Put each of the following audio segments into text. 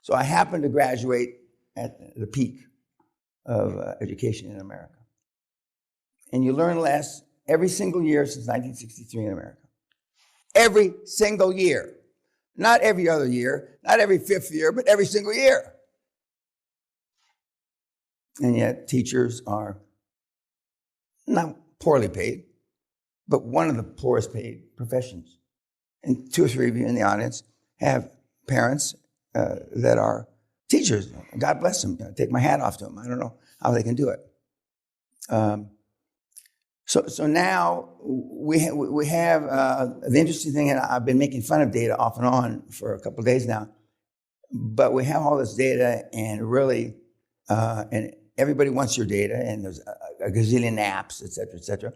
So I happened to graduate at the peak of education in America. And you learn less every single year since 1963 in America. Every single year. Not every other year, not every fifth year, but every single year. And yet teachers are not poorly paid, but one of the poorest paid professions. And 2 or 3 of you in the audience have parents that are teachers. God bless them. Take my hat off to them. I don't know how they can do it. So now we have the interesting thing, and I've been making fun of data off and on for a couple of days now, but we have all this data, and really, and everybody wants your data, and there's a gazillion apps, et cetera, et cetera.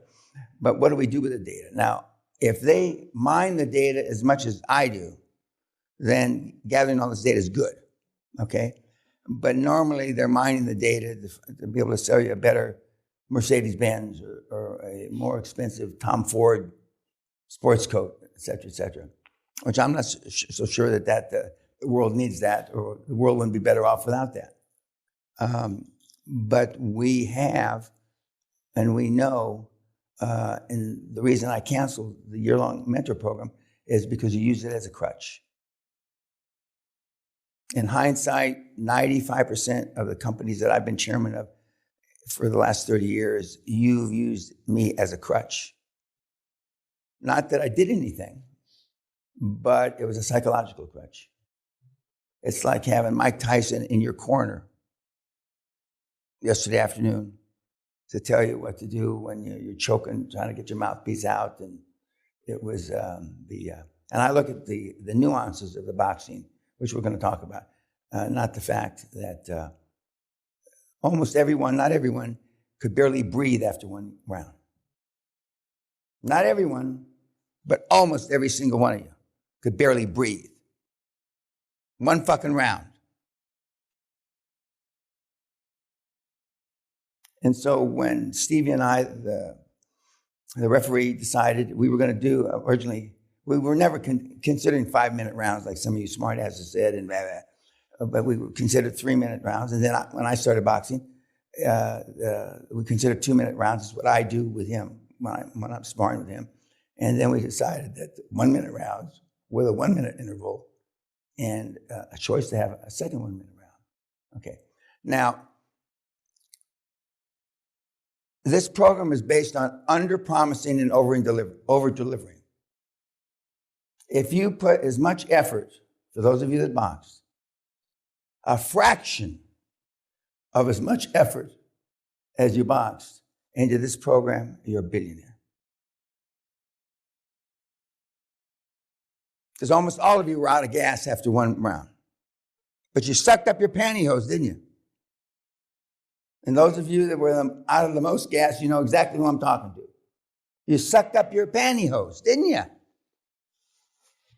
But what do we do with the data? Now, if they mine the data as much as I do, then gathering all this data is good, okay? But normally they're mining the data to be able to sell you a better Mercedes-Benz or a more expensive Tom Ford sports coat, et cetera, which I'm not so sure that the world needs that, or the world wouldn't be better off without that. But we have, and we know, and the reason I canceled the year-long mentor program is because you use it as a crutch. In hindsight, 95% of the companies that I've been chairman of for the last 30 years, you've used me as a crutch. Not that I did anything, but it was a psychological crutch. It's like having Mike Tyson in your corner yesterday afternoon to tell you what to do when you're choking, trying to get your mouthpiece out. And it was and I look at the nuances of the boxing, which we're going to talk about, not the fact that almost everyone, not everyone, could barely breathe after one round. Not everyone, but almost every single one of you could barely breathe. One fucking round. And so when Stevie and I, the referee, decided we were going to do, originally, we were never considering 5-minute rounds like some of you smartasses said, and blah, blah. But we considered 3-minute rounds. And then when I started boxing, we considered 2-minute rounds. Is what I do with him when I'm sparring with him. And then we decided that 1-minute rounds with a 1-minute interval and a choice to have a second 1-minute round. Okay. Now, this program is based on under-promising and over-delivering. If you put as much effort, for those of you that box, a fraction of as much effort as you boxed into this program, you're a billionaire. Because almost all of you were out of gas after one round. But you sucked up your pantyhose, didn't you? And those of you that were out of the most gas, you know exactly who I'm talking to. You sucked up your pantyhose, didn't you?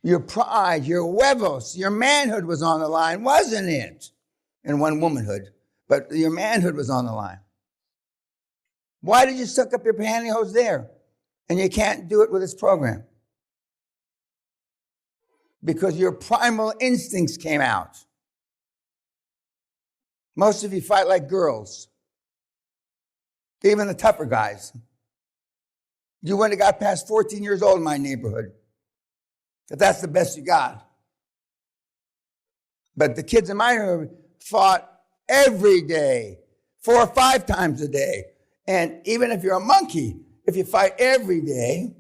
Your pride, your huevos, your manhood was on the line, wasn't it? And one womanhood, but your manhood was on the line. Why did you suck up your pantyhose there? And you can't do it with this program. Because your primal instincts came out. Most of you fight like girls. Even the tougher guys. You wouldn't have got past 14 years old in my neighborhood. But that's the best you got. But the kids in my neighborhood fought every day, 4 or 5 times a day. And even if you're a monkey, if you fight every day,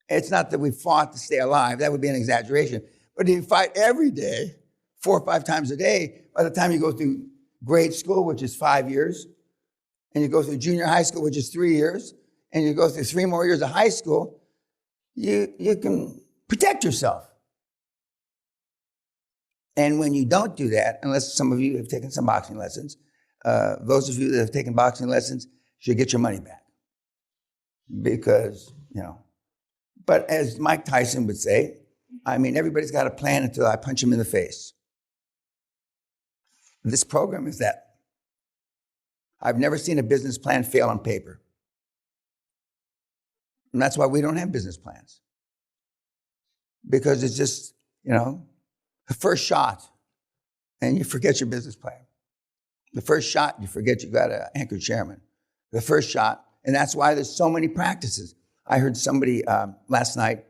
it's not that we fought to stay alive. That would be an exaggeration. But if you fight every day, 4 or 5 times a day, by the time you go through grade school, which is 5 years, and you go through junior high school, which is 3 years, and you go through 3 more years of high school, you can protect yourself. And when you don't do that, unless some of you have taken some boxing lessons, those of you that have taken boxing lessons should get your money back. Because, but as Mike Tyson would say, I mean, everybody's got a plan until I punch him in the face. This program is that. I've never seen a business plan fail on paper. And that's why we don't have business plans. Because it's just, the first shot and you forget your business plan. The first shot, you forget you got an anchor chairman. The first shot, and that's why there's so many practices. I heard somebody last night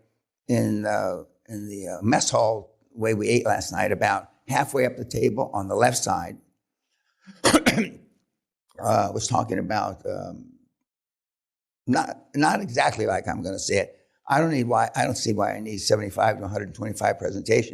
in the mess hall, the way we ate last night, about halfway up the table on the left side, was talking about not exactly like I'm going to say it. I don't see why I need 75 to 125 presentations.